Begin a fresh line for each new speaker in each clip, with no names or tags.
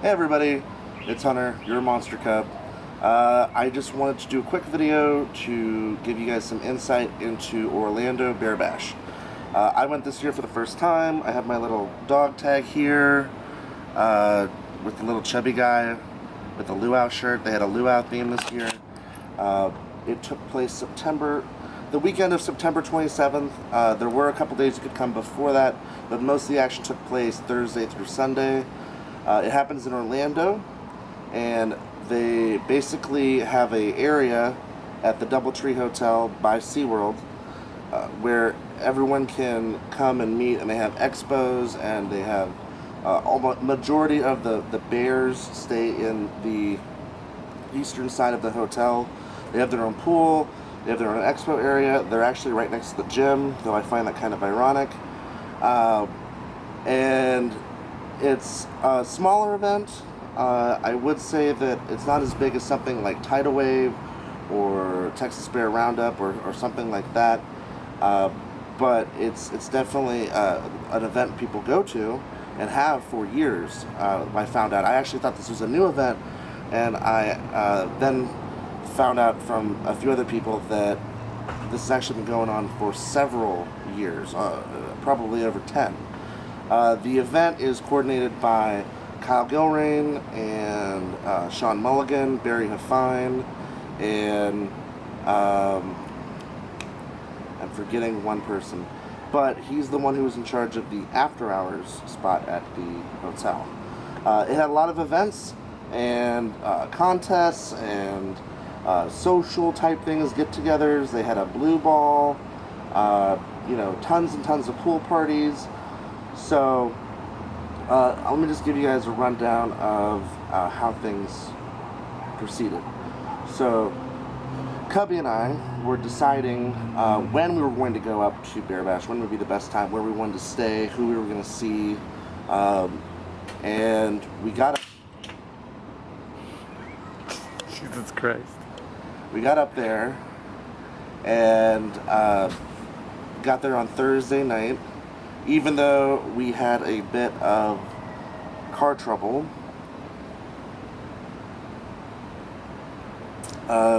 Hey everybody, it's Hunter, your MonsterCub. I just wanted to do a quick video to give you guys some insight into Orlando BearBash. I went this year for the first time. I have my little dog tag here with the little chubby guy with the luau shirt. They had a luau theme this year. It took place the weekend of September 27th. There were a couple days you could come before that, but most of the action took place Thursday through Sunday. It happens in Orlando, and they basically have an area at the DoubleTree Hotel by SeaWorld where everyone can come and meet, and they have expos, and they have almost majority of the bears stay in the eastern side of the hotel. They have their own pool, they have their own expo area. They're actually right next to the gym, though I find that kind of ironic. And it's a smaller event. I would say that it's not as big as something like Tidal Wave or Texas Bear Roundup or something like that, but it's definitely an event people go to and have for years. I found out. I actually thought this was a new event, and I then found out from a few other people that this has actually been going on for several years, probably over 10. The event is coordinated by Kyle Gilrain and Sean Mulligan, Barry Huffine, and I'm forgetting one person, but he's the one who was in charge of the after hours spot at the hotel. It had a lot of events and contests and social type things, get-togethers. They had a blue ball, tons and tons of pool parties. So let me just give you guys a rundown of how things proceeded. So Cubby and I were deciding when we were going to go up to BearBash, when would be the best time, where we wanted to stay, who we were going to see, and we got up.
Jesus Christ.
We got up there and got there on Thursday night. Even though we had a bit of car trouble,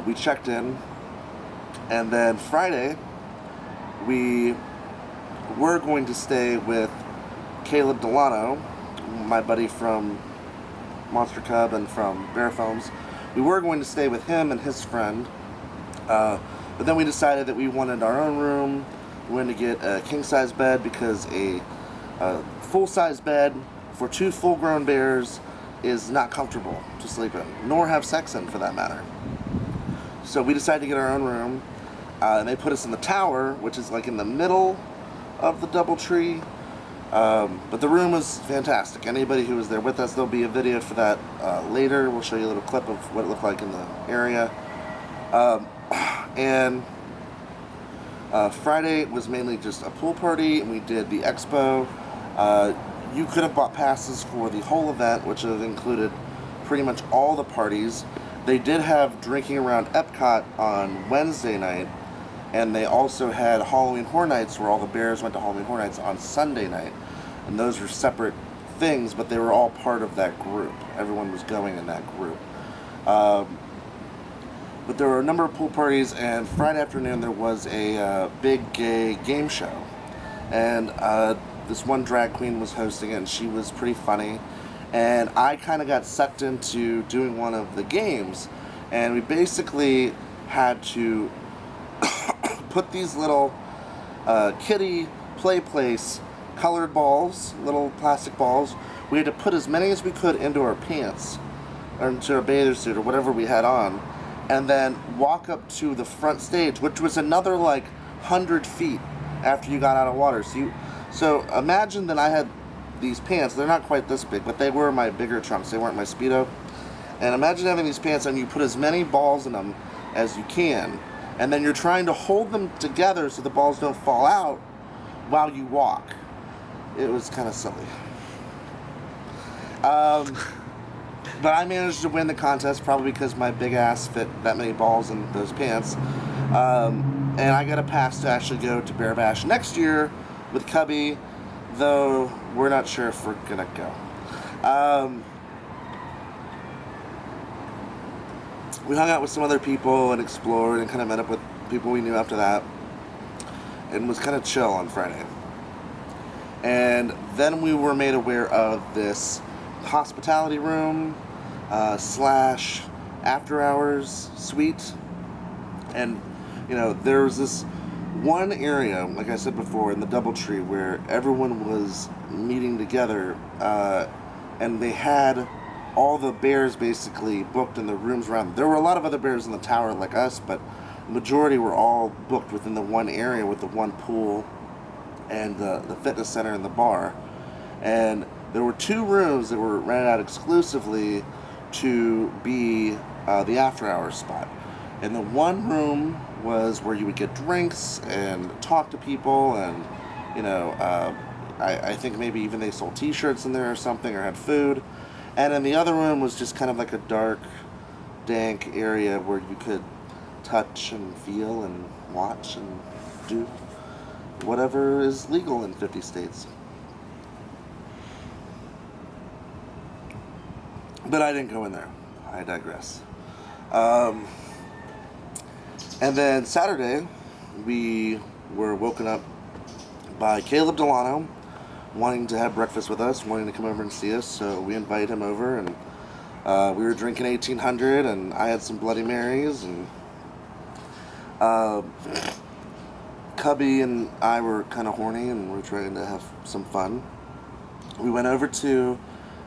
we checked in, and then Friday we were going to stay with Caleb Delano, my buddy from MonsterCub and from Bear Films. We were going to stay with him and his friend, but then we decided that we wanted our own room. We wanted to get a king-size bed because a full-size bed for two full-grown bears is not comfortable to sleep in, nor have sex in for that matter. So we decided to get our own room, and they put us in the tower, which is like in the middle of the DoubleTree. But the room was fantastic. Anybody who was there with us, there'll be a video for that later. We'll show you a little clip of what it looked like in the area. Friday was mainly just a pool party, and we did the expo. You could have bought passes for the whole event, which have included pretty much all the parties. They did have drinking around Epcot on Wednesday night, and they also had Halloween Horror Nights, where all the bears went to Halloween Horror Nights on Sunday night. And those were separate things, but they were all part of that group. Everyone was going in that group. But there were a number of pool parties, and Friday afternoon there was a big gay game show. And this one drag queen was hosting it, and she was pretty funny. And I kind of got sucked into doing one of the games. And we basically had to put these little kiddie play place colored balls, little plastic balls. We had to put as many as we could into our pants, or into our bathing suit, or whatever we had on, and then walk up to the front stage, which was another like 100 feet after you got out of water. So imagine that I had these pants. They're not quite this big, but they were my bigger trunks. They weren't my Speedo. And imagine having these pants and you put as many balls in them as you can, and then you're trying to hold them together so the balls don't fall out while you walk. It was kind of silly. But I managed to win the contest, probably because my big ass fit that many balls in those pants. And I got a pass to actually go to BearBash next year with Cubby, though we're not sure if we're gonna go. we hung out with some other people and explored and kind of met up with people we knew after that, and was kind of chill on Friday. And then we were made aware of this hospitality room slash after hours suite. And you know, there was this one area, like I said before, in the DoubleTree where everyone was meeting together, and they had all the bears basically booked in the rooms around. There were a lot of other bears in the tower like us, but the majority were all booked within the one area with the one pool and the fitness center and the bar. And there were 2 rooms that were rented out exclusively to be the after hours spot. And the one room was where you would get drinks and talk to people, and you know, I think maybe even they sold t-shirts in there or something, or had food. And then the other room was just kind of like a dark, dank area where you could touch and feel and watch and do whatever is legal in 50 states. But I didn't go in there. I digress. And then Saturday, we were woken up by Caleb Delano wanting to have breakfast with us, wanting to come over and see us. So we invited him over, and we were drinking 1800, and I had some Bloody Marys, and Cubby and I were kind of horny, and we were trying to have some fun. We went over to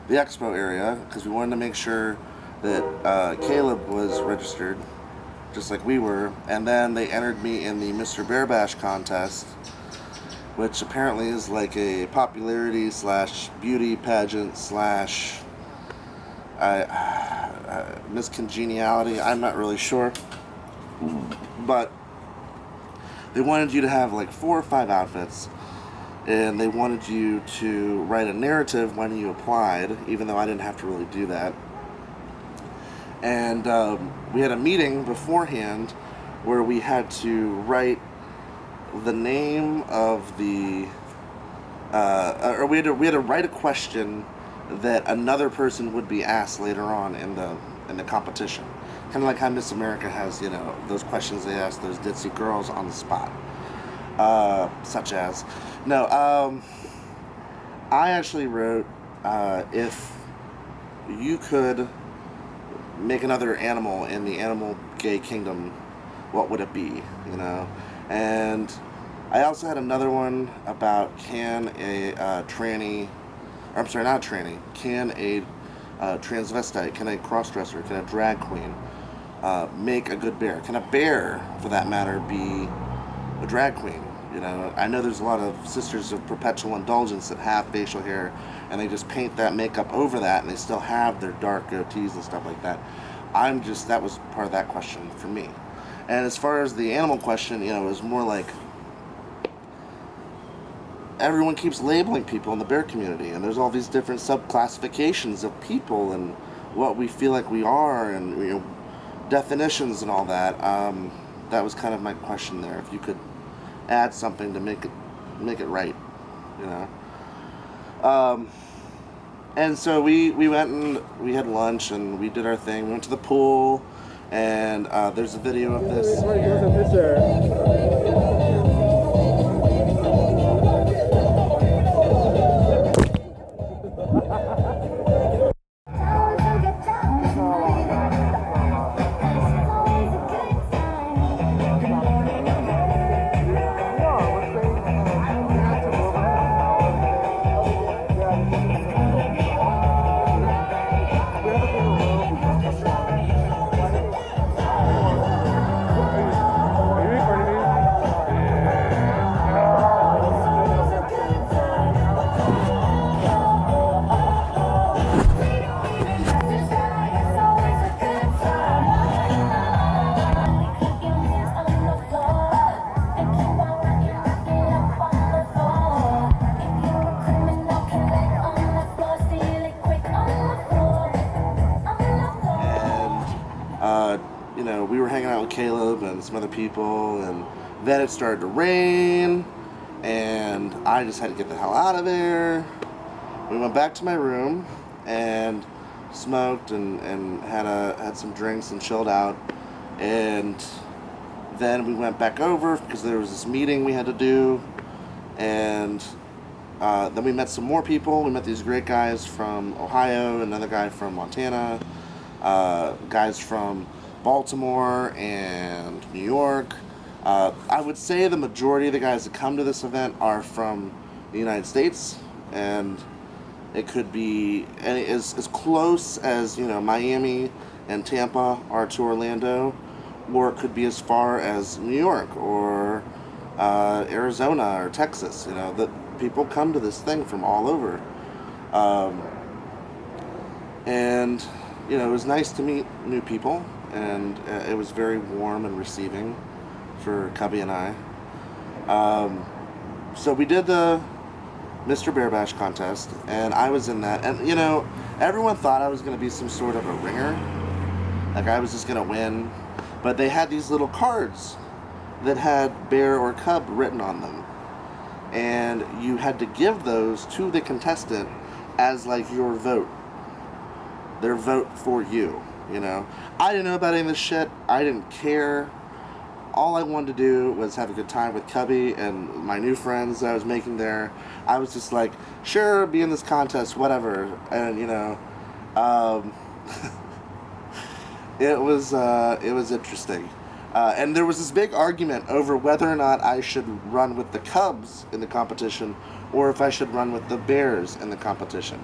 the expo area because we wanted to make sure that Caleb was registered, just like we were. And then they entered me in the Mr. BearBash contest, which apparently is like a popularity slash beauty pageant slash miscongeniality. I'm not really sure, but they wanted you to have like 4 or 5 outfits, and they wanted you to write a narrative when you applied, even though I didn't have to really do that. And we had a meeting beforehand where we had to write the name of the, or we had to write a question that another person would be asked later on in the competition. Kind of like how Miss America has, you know, those questions they ask those ditzy girls on the spot. Such as, no, I actually wrote, if you could make another animal in the animal gay kingdom, what would it be, you know? And I also had another one about can a tranny, or I'm sorry, not a tranny, can a transvestite, can a crossdresser, can a drag queen make a good bear? Can a bear, for that matter, be a drag queen? You know, I know there's a lot of Sisters of Perpetual Indulgence that have facial hair, and they just paint that makeup over that, and they still have their dark goatees and stuff like that. That was part of that question for me. And as far as the animal question, you know, it was more like, everyone keeps labeling people in the bear community, and there's all these different sub-classifications of people and what we feel like we are, and you know, definitions and all that. That was kind of my question there. If you could add something to make it right, you know. And so we went and we had lunch and we did our thing. We went to the pool, and there's a video of this. You know, we were hanging out with Caleb and some other people, and then it started to rain, and I just had to get the hell out of there. We went back to my room, and smoked and had some drinks and chilled out, and then we went back over because there was this meeting we had to do, and then we met some more people. We met these great guys from Ohio, another guy from Montana, guys from Baltimore and New York. I would say the majority of the guys that come to this event are from the United States, and it could be as close as, you know, Miami and Tampa are to Orlando, or it could be as far as New York or Arizona or Texas. You know, that people come to this thing from all over, and you know, it was nice to meet new people, and it was very warm and receiving for Cubby and I. So we did the Mr. BearBash contest, and I was in that, and you know, everyone thought I was going to be some sort of a ringer, like I was just going to win, but they had these little cards that had bear or cub written on them, and you had to give those to the contestant as like your vote, their vote for you, you know. I didn't know about any of this shit. I didn't care. All I wanted to do was have a good time with Cubby and my new friends that I was making there. I was just like, sure, be in this contest, whatever. And you know, it was interesting. And there was this big argument over whether or not I should run with the Cubs in the competition or if I should run with the Bears in the competition.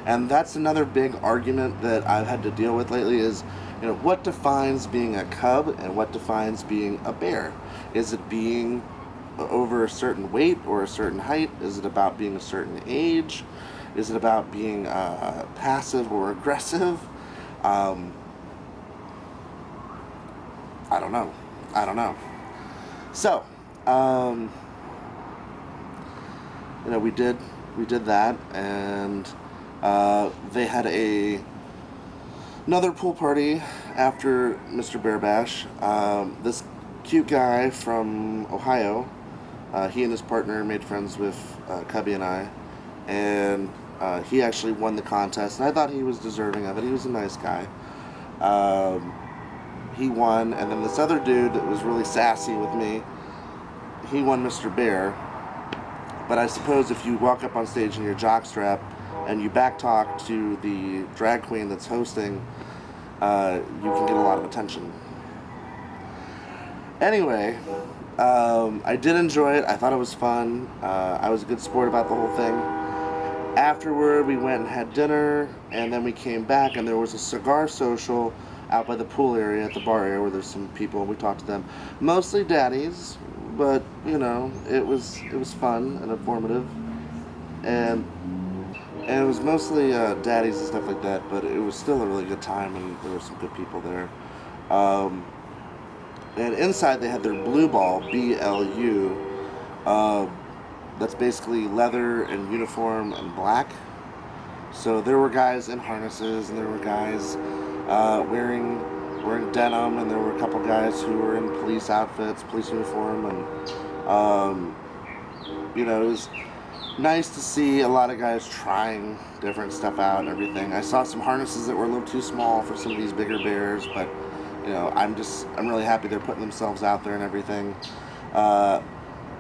And that's another big argument that I've had to deal with lately is, you know, what defines being a Cub and what defines being a Bear? Is it being over a certain weight or a certain height? Is it about being a certain age? Is it about being passive or aggressive? I don't know. So, you know, we did that, and they had another pool party after Mr. BearBash. This cute guy from Ohio, he and his partner made friends with Cubby and I, and he actually won the contest, and I thought he was deserving of it. He was a nice guy. He won, and then this other dude that was really sassy with me, he won Mr. Bear. But I suppose if you walk up on stage in your jockstrap and you backtalk to the drag queen that's hosting, you can get a lot of attention. Anyway, I did enjoy it. I thought it was fun. I was a good sport about the whole thing. Afterward, we went and had dinner, and then we came back, and there was a cigar social out by the pool area at the bar area where there's some people, and we talked to them. Mostly daddies, but you know, it was fun and informative, and it was mostly daddies and stuff like that, but it was still a really good time, and there were some good people there. And inside they had their blue ball, BLU, that's basically leather and uniform and black. So there were guys in harnesses, and there were guys wearing denim, and there were a couple guys who were in police outfits, police uniform, and you know, it was nice to see a lot of guys trying different stuff out and everything. I saw some harnesses that were a little too small for some of these bigger bears, but you know, I'm really happy they're putting themselves out there and everything.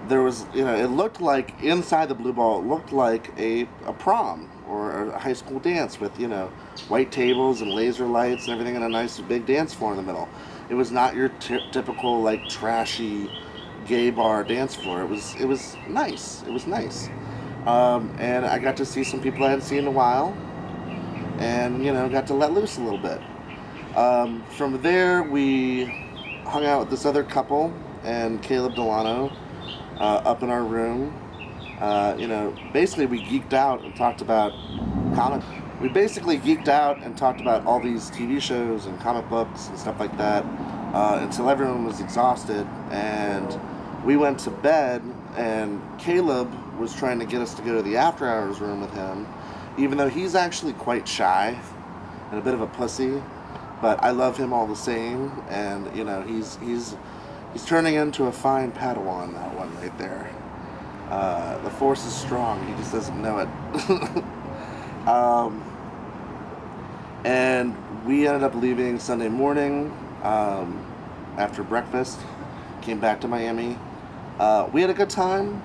There was, you know, it looked like inside the blue ball, it looked like a prom or a high school dance with, you know, white tables and laser lights and everything, and a nice big dance floor in the middle. It was not your typical like trashy gay bar dance floor. It was nice. It was nice, and I got to see some people I hadn't seen in a while, and you know, got to let loose a little bit. From there, we hung out with this other couple and Caleb Delano up in our room. You know, basically we geeked out and talked about We basically geeked out and talked about all these TV shows and comic books and stuff like that until everyone was exhausted, and we went to bed, and Caleb was trying to get us to go to the after hours room with him, even though he's actually quite shy and a bit of a pussy, but I love him all the same, and you know, he's turning into a fine Padawan, that one right there. The Force is strong, he just doesn't know it. And we ended up leaving Sunday morning after breakfast, came back to Miami. We had a good time.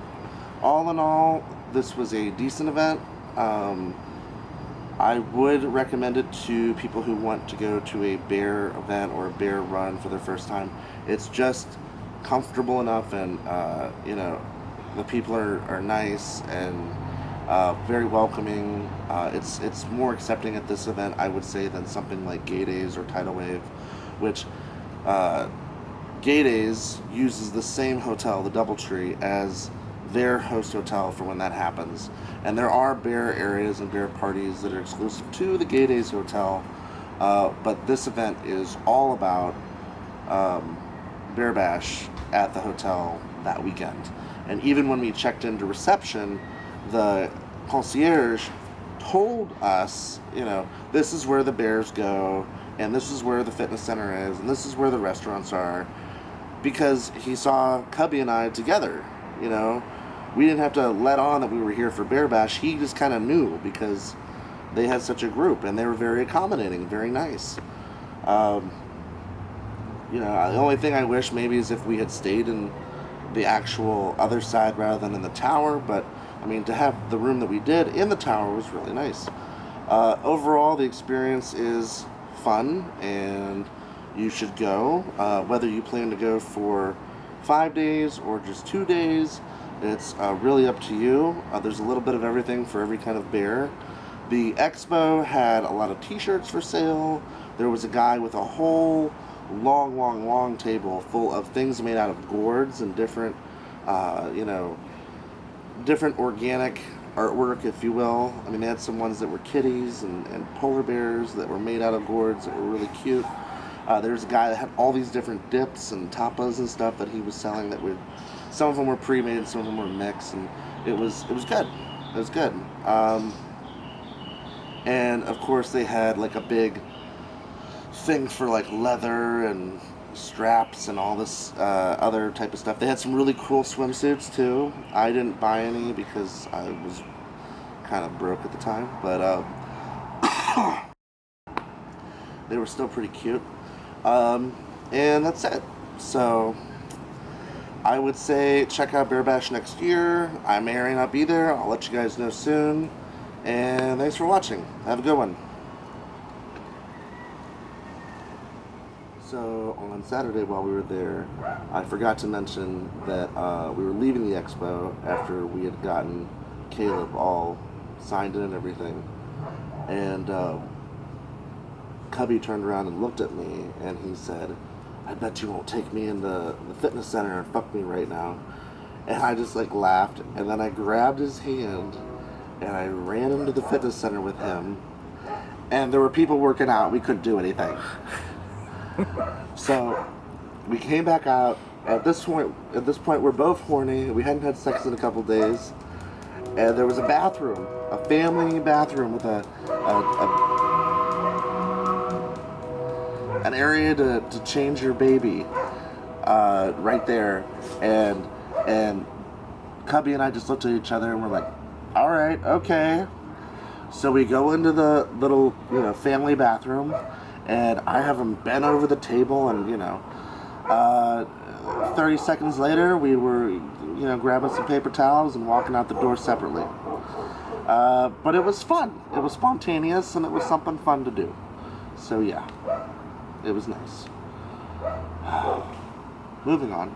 All in all, this was a decent event. I would recommend it to people who want to go to a bear event or a bear run for their first time. It's just comfortable enough, and you know, the people are nice and very welcoming. It's more accepting at this event, I would say, than something like Gay Days or Tidal Wave, which Gay Days uses the same hotel, the DoubleTree, as their host hotel for when that happens. And there are bear areas and bear parties that are exclusive to the Gay Days hotel, but this event is all about BearBash at the hotel that weekend. And even when we checked into reception, the concierge told us, you know, this is where the bears go, and this is where the fitness center is, and this is where the restaurants are, because he saw Cubby and I together, you know. We didn't have to let on that we were here for BearBash. He just kind of knew because they had such a group, and they were very accommodating, very nice. You know, the only thing I wish maybe is if we had stayed in the actual other side rather than in the tower, but I mean, to have the room that we did in the tower was really nice. Overall, the experience is fun, and you should go. Whether you plan to go for 5 days or just 2 days, it's really up to you. There's a little bit of everything for every kind of bear. The expo had a lot of t-shirts for sale. There was a guy with a whole long table full of things made out of gourds and different, you know, different organic artwork, if you will. I mean, they had some ones that were kitties and polar bears that were made out of gourds that were really cute. There's a guy that had all these different dips and tapas and stuff that he was selling that would, some of them were pre-made, some of them were mixed, and it was good. It was good. And of course they had like a big thing for like leather and straps and all this other type of stuff. They had some really cool swimsuits too. I didn't buy any because I was kind of broke at the time, but they were still pretty cute. And that's it. So I would say check out BearBash next year. I may or may not be there. I'll let you guys know soon. And thanks for watching. Have a good one. So on Saturday while we were there, I forgot to mention that we were leaving the expo after we had gotten Caleb all signed in and everything. And Cubby turned around and looked at me and he said, "I bet you won't take me into the fitness center and fuck me right now." And I just like laughed, and then I grabbed his hand and I ran into the fitness center with him, and there were people working out. We couldn't do anything. So we came back out. At this point we're both horny. We hadn't had sex in a couple days, and there was a bathroom, a family bathroom with an area to change your baby right there, and Cubby and I just looked at each other and we're like, all right, okay. So we go into the little, you know, family bathroom, and I have him bent over the table, and 30 seconds later we were, you know, grabbing some paper towels and walking out the door separately. But it was fun. It was spontaneous, and it was something fun to do. So yeah, it was nice. Moving on.